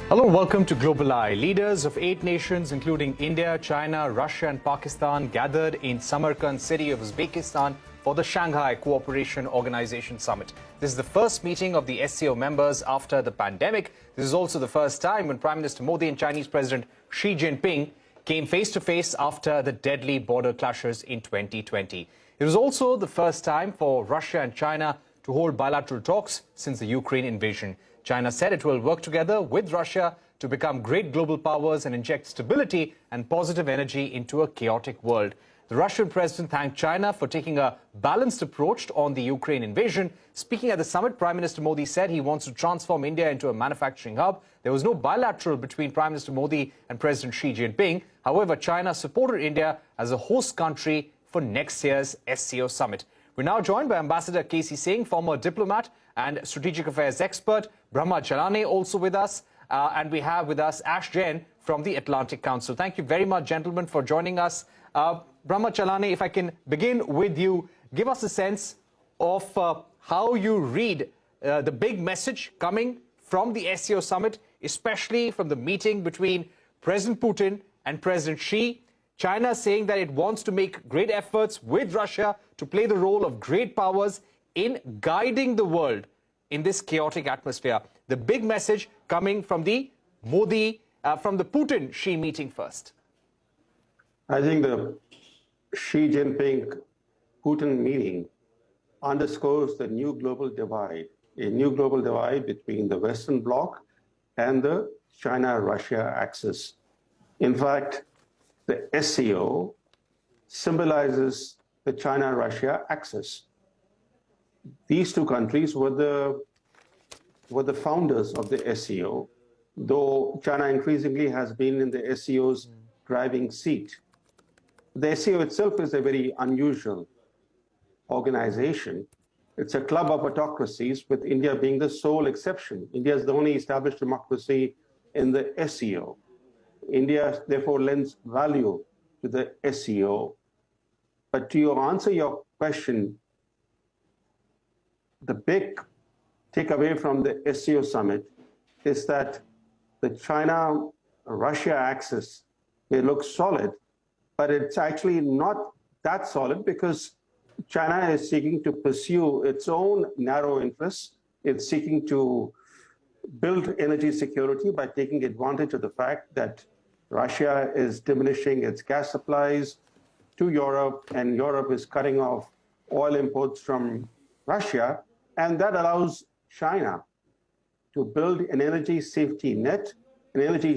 Hello, welcome to Global Eye. Leaders of 8 nations, including India, China, Russia and Pakistan, gathered in Samarkand city of Uzbekistan for the Shanghai Cooperation Organization Summit. This is the first meeting of the SCO members after the pandemic. This is also the first time when Prime Minister Modi and Chinese President Xi Jinping came face-to-face after the deadly border clashes in 2020. It was also the first time for Russia and China to hold bilateral talks since the Ukraine invasion. China said it will work together with Russia to become great global powers and inject stability and positive energy into a chaotic world. The Russian president thanked China for taking a balanced approach on the Ukraine invasion. Speaking at the summit, Prime Minister Modi said he wants to transform India into a manufacturing hub. There was no bilateral between Prime Minister Modi and President Xi Jinping. However, China supported India as a host country for next year's SCO Summit. We're now joined by Ambassador K.C. Singh, former diplomat and strategic affairs expert, Brahma Chellaney also with us, and we have with us Ash Jain from the Atlantic Council. Thank you very much, gentlemen, for joining us. Brahma Chellaney, if I can begin with you, give us a sense of how you read the big message coming from the SCO Summit, especially from the meeting between President Putin and President Xi. China saying that it wants to make great efforts with Russia to play the role of great powers in guiding the world in this chaotic atmosphere. The big message coming from the Putin-Xi meeting first. I think the Xi Jinping-Putin meeting underscores the new global divide, a new global divide between the Western Bloc and the China-Russia axis. In fact, the SCO symbolizes the China-Russia axis. These two countries were the founders of the SCO, though China increasingly has been in the SCO's driving seat. The SCO itself is a very unusual organization. It's a club of autocracies, with India being the sole exception. India is the only established democracy in the SCO. India, therefore, lends value to the SCO. But to answer your question, the big takeaway from the SCO Summit is that the China-Russia axis may look solid, but it's actually not that solid, because China is seeking to pursue its own narrow interests. It's seeking to build energy security by taking advantage of the fact that Russia is diminishing its gas supplies to Europe, and Europe is cutting off oil imports from Russia, and that allows China to build an energy safety net that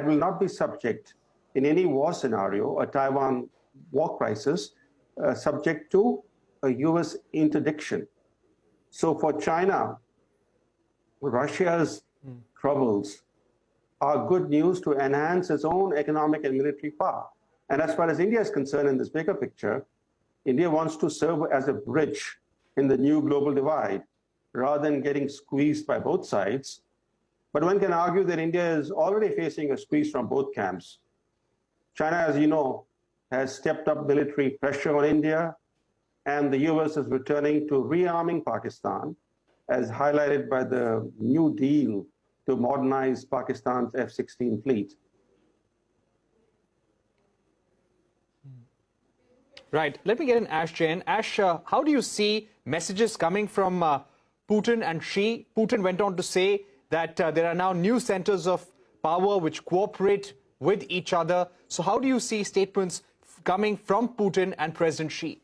will not be subject in any war scenario, a Taiwan war crisis, subject to a US interdiction. So for China, Russia's troubles are good news to enhance its own economic and military power. And as far as India is concerned in this bigger picture, India wants to serve as a bridge in the new global divide, rather than getting squeezed by both sides. But one can argue that India is already facing a squeeze from both camps. China, as you know, has stepped up military pressure on India, and the US is returning to rearming Pakistan, as highlighted by the New Deal to modernize Pakistan's F-16 fleet. Right. Let me get an Ash Jain. Ash, how do you see messages coming from Putin and Xi? Putin went on to say that there are now new centers of power which cooperate with each other. So how do you see statements coming from Putin and President Xi?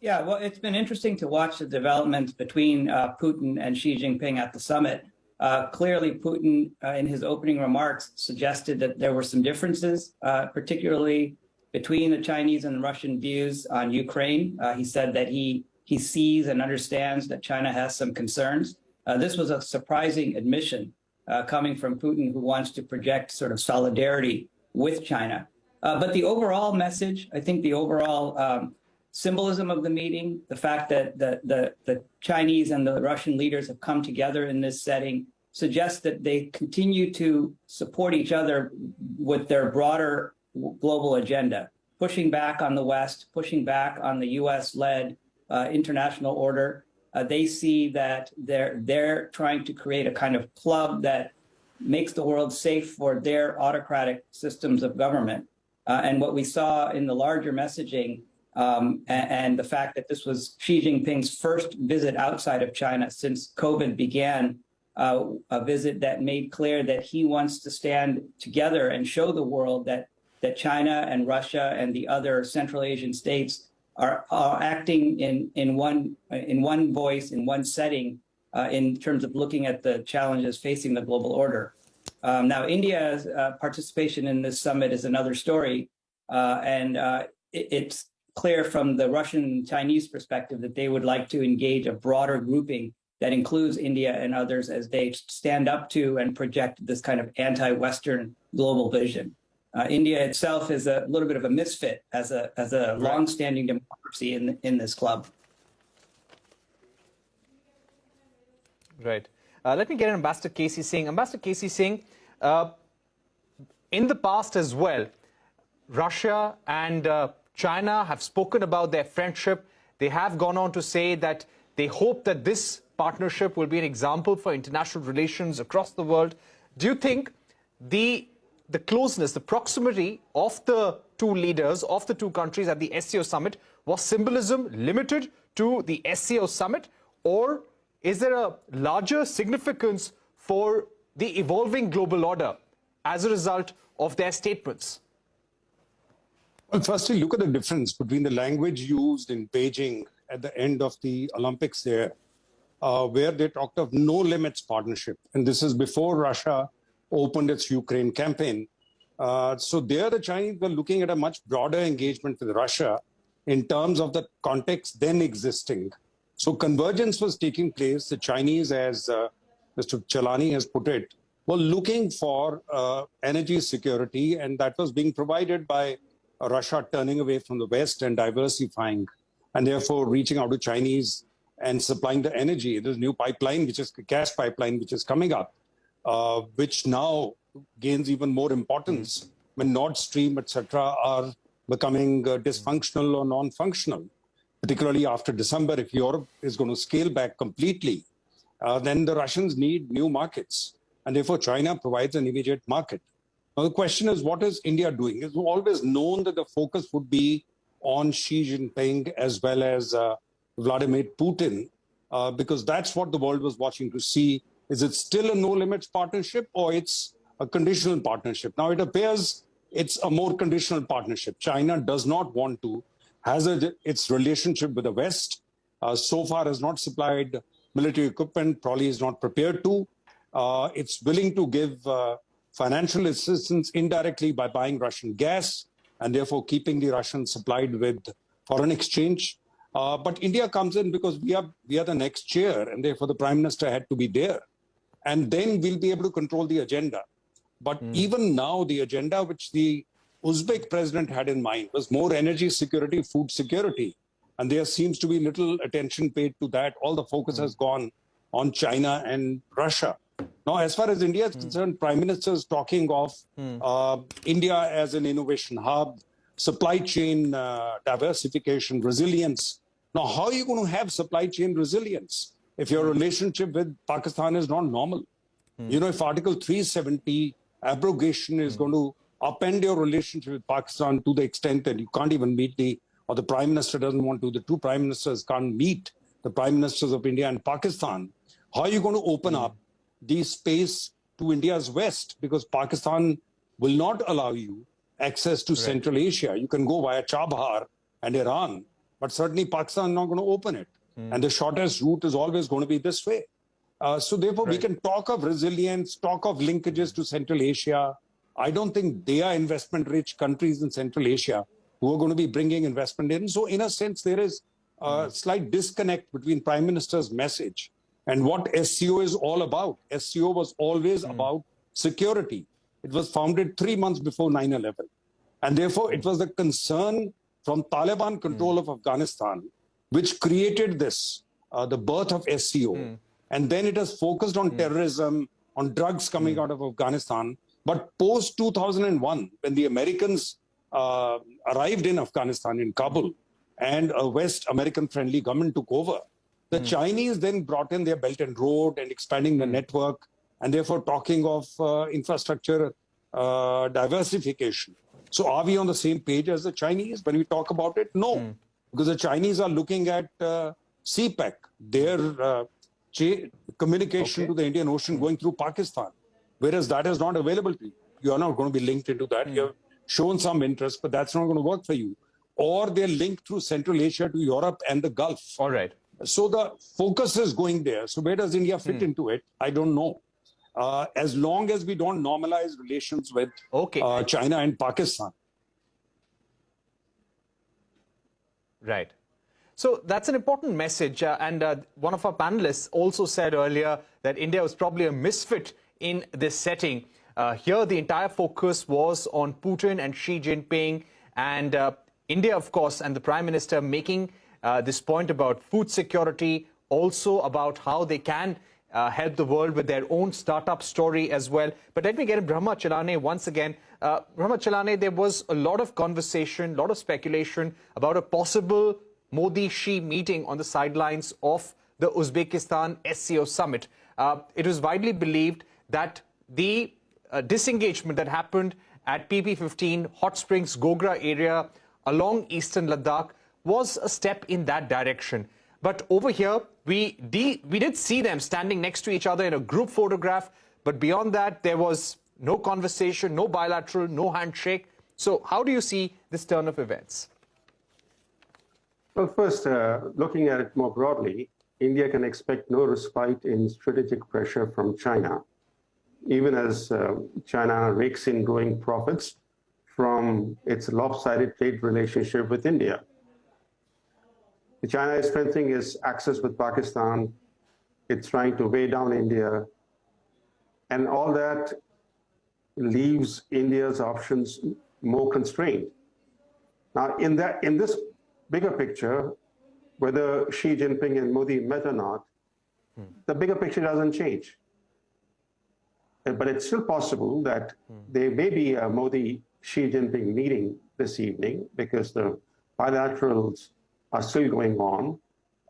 Yeah, well, it's been interesting to watch the developments between Putin and Xi Jinping at the summit. Clearly, Putin, in his opening remarks, suggested that there were some differences, particularly between the Chinese and the Russian views on Ukraine. He said that he sees and understands that China has some concerns. This was a surprising admission coming from Putin, who wants to project sort of solidarity with China. But the overall message, I think the overall symbolism of the meeting, the fact that the Chinese and the Russian leaders have come together in this setting, suggests that they continue to support each other with their broader global agenda, pushing back on the West, pushing back on the US-led international order, they see that they're trying to create a kind of club that makes the world safe for their autocratic systems of government. And what we saw in the larger messaging and the fact that this was Xi Jinping's first visit outside of China since COVID began, a visit that made clear that he wants to stand together and show the world that China and Russia and the other Central Asian states are acting in one voice, in one setting, in terms of looking at the challenges facing the global order. Now, India's participation in this summit is another story, and it's clear from the Russian and Chinese perspective that they would like to engage a broader grouping that includes India and others as they stand up to and project this kind of anti-Western global vision. India itself is a little bit of a misfit as a long-standing democracy in this club. Right. Let me get an Ambassador K.C. Singh. Ambassador K.C. Singh, in the past as well, Russia and China have spoken about their friendship. They have gone on to say that they hope that this partnership will be an example for international relations across the world. Do you think the closeness, the proximity of the two leaders, of the two countries at the SCO Summit was symbolism limited to the SCO Summit, or is there a larger significance for the evolving global order as a result of their statements? Well, firstly, look at the difference between the language used in Beijing at the end of the Olympics there, where they talked of no limits partnership. And this is before Russia opened its Ukraine campaign. So there the Chinese were looking at a much broader engagement with Russia in terms of the context then existing. So convergence was taking place. The Chinese, as Mr. Chellaney has put it, were looking for energy security, and that was being provided by Russia turning away from the West and diversifying, and therefore reaching out to Chinese and supplying the energy. There's a new pipeline, which is a gas pipeline, which is coming up, which now gains even more importance when Nord Stream, etc., are becoming dysfunctional or non-functional. Particularly after December, if Europe is going to scale back completely, then the Russians need new markets. And therefore, China provides an immediate market. Now, the question is, what is India doing? It's always known that the focus would be on Xi Jinping as well as Vladimir Putin, because that's what the world was watching to see. Is it still a no-limits partnership, or it's a conditional partnership? Now, it appears it's a more conditional partnership. China does not want to hazard its relationship with the West. So far has not supplied military equipment, probably is not prepared to. It's willing to give financial assistance indirectly by buying Russian gas and therefore keeping the Russians supplied with foreign exchange. But India comes in because we are the next chair, and therefore the Prime Minister had to be there. And then we'll be able to control the agenda. But even now, the agenda which the Uzbek president had in mind was more energy security, food security. And there seems to be little attention paid to that. All the focus has gone on China and Russia. Now, as far as India is concerned, Prime Minister is talking of India as an innovation hub, supply chain diversification, resilience. Now, how are you going to have supply chain resilience if your relationship with Pakistan is not normal? You know, if Article 370 abrogation is going to upend your relationship with Pakistan to the extent that you can't even meet or the Prime Minister doesn't want to, the two Prime Ministers can't meet the Prime Ministers of India and Pakistan, how are you going to open up the space to India's West? Because Pakistan will not allow you access to Central Asia. You can go via Chabahar and Iran, but certainly Pakistan is not going to open it. And the shortest route is always going to be this way. So therefore, we can talk of resilience, talk of linkages to Central Asia. I don't think they are investment-rich countries in Central Asia who are going to be bringing investment in. So in a sense, there is a slight disconnect between Prime Minister's message and what SCO is all about. SCO was always about security. It was founded 3 months before 9/11. And therefore, it was the concern from Taliban control of Afghanistan which created this, the birth of SCO. And then it has focused on terrorism, on drugs coming out of Afghanistan. But post-2001, when the Americans arrived in Afghanistan, in Kabul, and a West American-friendly government took over, The Chinese then brought in their Belt and Road and expanding the network, and therefore talking of infrastructure diversification. So are we on the same page as the Chinese when we talk about it? No, because the Chinese are looking at CPEC, their communication to the Indian Ocean going through Pakistan, whereas that is not available to you. You are not going to be linked into that. You have shown some interest, but that's not going to work for you. Or they're linked through Central Asia to Europe and the Gulf. All right. So the focus is going there. So where does India fit into it? I don't know. As long as we don't normalize relations with China and Pakistan. Right. So that's an important message. And one of our panelists also said earlier that India was probably a misfit in this setting. Here, the entire focus was on Putin and Xi Jinping, and India, of course, and the Prime Minister making this point about food security, also about how they can help the world with their own startup story as well. But let me get Brahma Chellaney once again. Brahma Chellaney, there was a lot of conversation, a lot of speculation about a possible Modi-Xi meeting on the sidelines of the Uzbekistan SCO Summit. It was widely believed that the disengagement that happened at PP-15 Hot Springs Gogra area along eastern Ladakh was a step in that direction. But over here, we did see them standing next to each other in a group photograph. But beyond that, there was no conversation, no bilateral, no handshake. So how do you see this turn of events? Well, first, looking at it more broadly, India can expect no respite in strategic pressure from China, even as China rakes in growing profits from its lopsided trade relationship with India. China is strengthening its access with Pakistan. It's trying to weigh down India. And all that leaves India's options more constrained. Now, in this bigger picture, whether Xi Jinping and Modi met or not, the bigger picture doesn't change. But it's still possible that there may be a Modi-Xi Jinping meeting this evening because the bilaterals are still going on.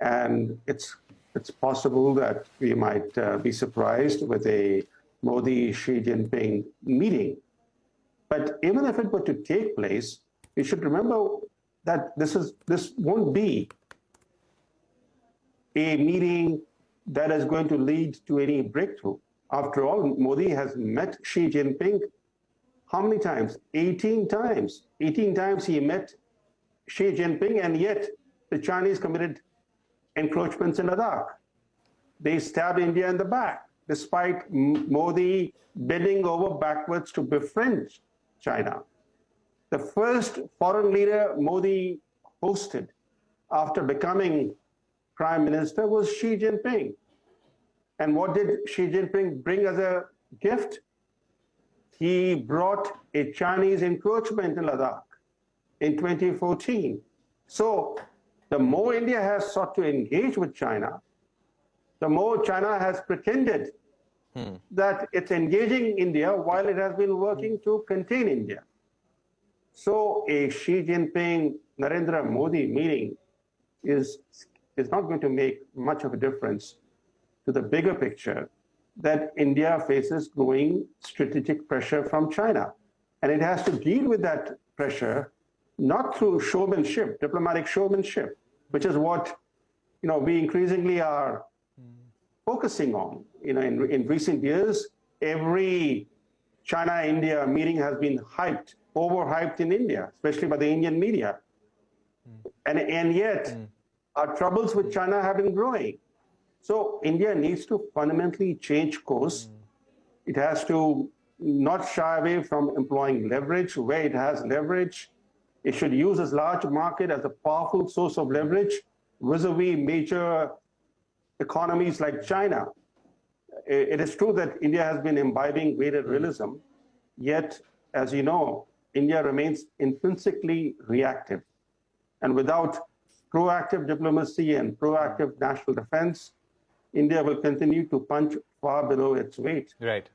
And it's possible that we might be surprised with a Modi-Xi Jinping meeting. But even if it were to take place, we should remember that this won't be a meeting that is going to lead to any breakthrough. After all, Modi has met Xi Jinping how many times? 18 times. 18 times he met Xi Jinping, and yet the Chinese committed encroachments in Ladakh. They stabbed India in the back, despite Modi bending over backwards to befriend China. The first foreign leader Modi hosted after becoming prime minister was Xi Jinping. And what did Xi Jinping bring as a gift? He brought a Chinese encroachment in Ladakh in 2014. So the more India has sought to engage with China, the more China has pretended that it's engaging India while it has been working to contain India. So a Xi Jinping, Narendra Modi meeting is not going to make much of a difference to the bigger picture that India faces growing strategic pressure from China. And it has to deal with that pressure not through showmanship, diplomatic showmanship, which is what we increasingly are focusing on. In recent years, every China-India meeting has been overhyped in India, especially by the Indian media. And yet, our troubles with China have been growing. So India needs to fundamentally change course. It has to not shy away from employing leverage where it has leverage. It should use its large market as a powerful source of leverage vis-a-vis major economies like China. It is true that India has been imbibing greater realism, yet, as you know, India remains intrinsically reactive. And without proactive diplomacy and proactive national defense, India will continue to punch far below its weight. Right.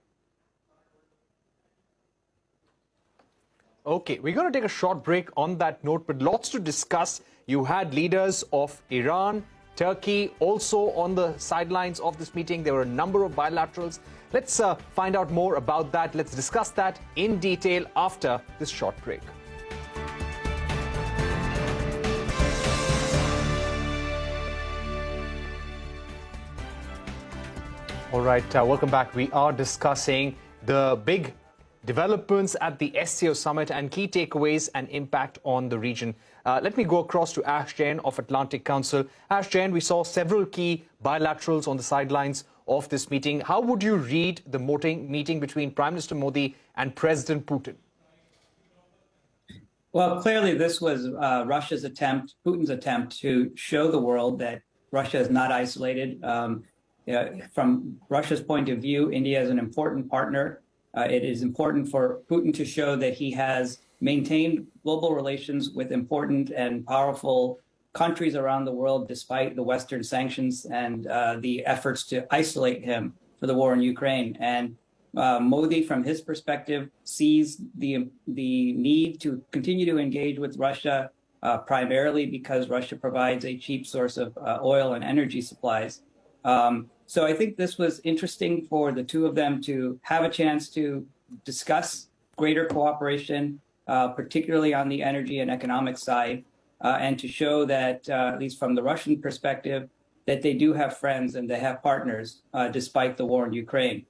Okay, we're going to take a short break on that note, but lots to discuss. You had leaders of Iran, Turkey also on the sidelines of this meeting. There were a number of bilaterals. Let's find out more about that. Let's discuss that in detail after this short break. All right, welcome back. We are discussing the big developments at the SCO Summit and key takeaways and impact on the region. Let me go across to Ash Jain of Atlantic Council. Ash Jain, we saw several key bilaterals on the sidelines of this meeting. How would you read the meeting between Prime Minister Modi and President Putin? Well, clearly this was Putin's attempt to show the world that Russia is not isolated. From Russia's point of view, India is an important partner. It is important for Putin to show that he has maintained global relations with important and powerful countries around the world, despite the Western sanctions and the efforts to isolate him for the war in Ukraine. And Modi, from his perspective, sees the need to continue to engage with Russia, primarily because Russia provides a cheap source of oil and energy supplies. So I think this was interesting for the two of them to have a chance to discuss greater cooperation, particularly on the energy and economic side, and to show that, at least from the Russian perspective, that they do have friends and they have partners, despite the war in Ukraine.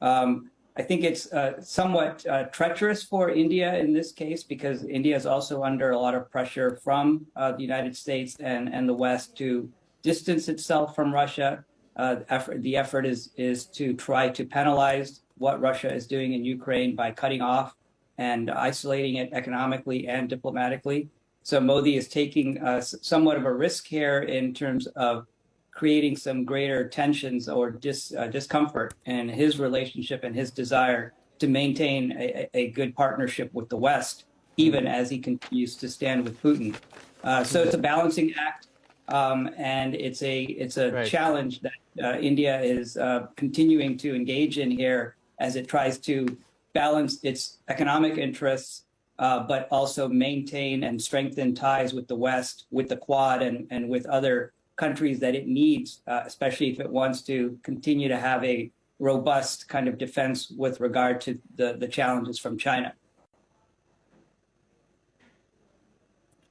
I think it's somewhat treacherous for India in this case, because India is also under a lot of pressure from the United States and the West to distance itself from Russia. The effort is to try to penalize what Russia is doing in Ukraine by cutting off and isolating it economically and diplomatically. So Modi is taking somewhat of a risk here in terms of creating some greater tensions or discomfort in his relationship and his desire to maintain a good partnership with the West, even as he continues to stand with Putin. So it's a balancing act. And it's a right. challenge that India is continuing to engage in here as it tries to balance its economic interests, but also maintain and strengthen ties with the West, with the Quad, and with other countries that it needs, especially if it wants to continue to have a robust kind of defense with regard to the challenges from China.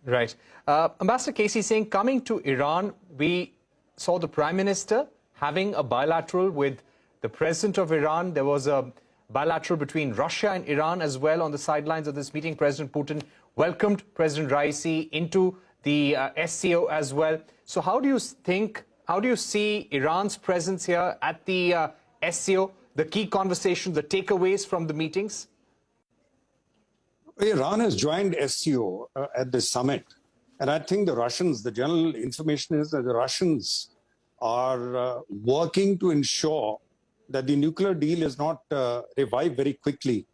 Right. Ambassador Casey Singh, coming to Iran, we saw the Prime Minister having a bilateral with the President of Iran. There was a bilateral between Russia and Iran as well on the sidelines of this meeting. President Putin welcomed President Raisi into the SCO as well. So how do you see Iran's presence here at the SCO, the key conversations, the takeaways from the meetings? Iran has joined SCO at this summit. And I think the Russians, the general information is that the Russians are working to ensure that the nuclear deal is not revived very quickly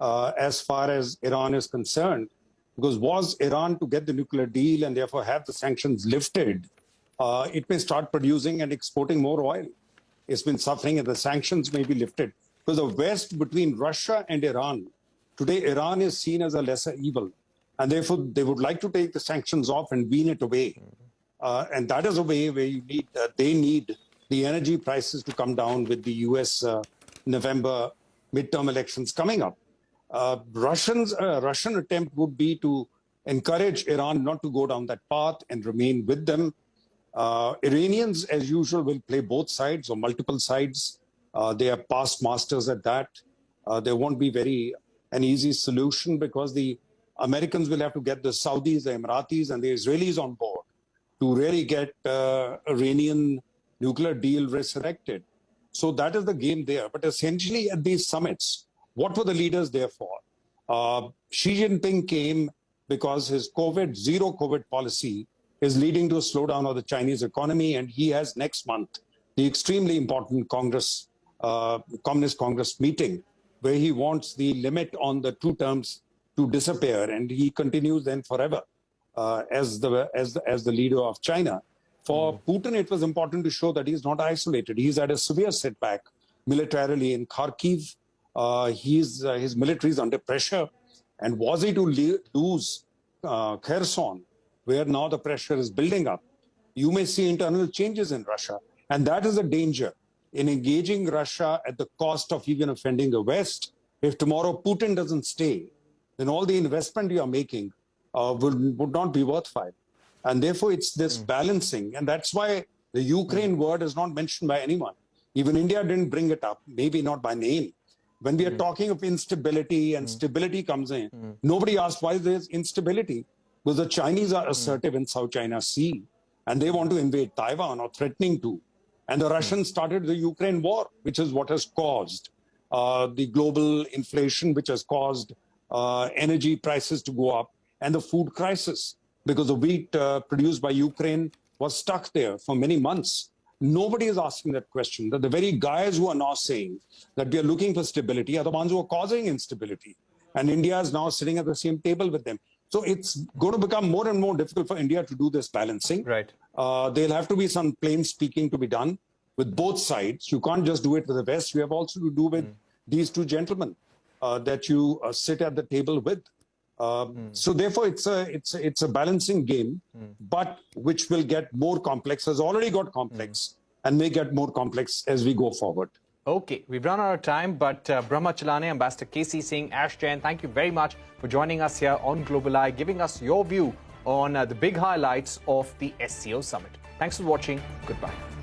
as far as Iran is concerned. Because was Iran to get the nuclear deal and therefore have the sanctions lifted, it may start producing and exporting more oil. It's been suffering and the sanctions may be lifted. Because the West, between Russia and Iran, today Iran is seen as a lesser evil. And therefore, they would like to take the sanctions off and wean it away. And that is a way where you need, they need the energy prices to come down with the US November midterm elections coming up. Russian attempt would be to encourage Iran not to go down that path and remain with them. Iranians, as usual, will play both sides or multiple sides. They are past masters at that. There won't be an easy solution because the Americans will have to get the Saudis, the Emiratis, and the Israelis on board to really get Iranian nuclear deal resurrected. So that is the game there. But essentially at these summits, what were the leaders there for? Xi Jinping came because his zero COVID policy is leading to a slowdown of the Chinese economy. And he has next month the extremely important Communist Congress meeting where he wants the limit on the 2 terms to disappear. And he continues then forever as the leader of China. For Putin, it was important to show that he's not isolated. He's had a severe setback militarily in Kharkiv. His military is under pressure. And was he to lose Kherson, where now the pressure is building up, you may see internal changes in Russia. And that is a danger in engaging Russia at the cost of even offending the West. If tomorrow Putin doesn't stay, then all the investment you are making would not be worthwhile. And therefore, it's this balancing. And that's why the Ukraine word is not mentioned by anyone. Even India didn't bring it up, maybe not by name. When we are talking of instability and stability comes in, nobody asked why there's instability. Because the Chinese are assertive in South China Sea and they want to invade Taiwan or threatening to. And the Russians started the Ukraine war, which is what has caused the global inflation, which has caused energy prices to go up and the food crisis, because the wheat produced by Ukraine was stuck there for many months. Nobody is asking that question. That the very guys who are now saying that we are looking for stability are the ones who are causing instability. And India is now sitting at the same table with them. So it's going to become more and more difficult for India to do this balancing. Right. There'll have to be some plain speaking to be done with both sides. You can't just do it with the West. You have also to do with these two gentlemen that you sit at the table with. So therefore, it's a balancing game, but which will get more complex, has already got complex, and may get more complex as we go forward. Okay, we've run out of time, but Brahma Chellaney, Ambassador KC Singh, Ash Jain, thank you very much for joining us here on Global Eye, giving us your view on the big highlights of the SCO Summit. Thanks for watching. Goodbye.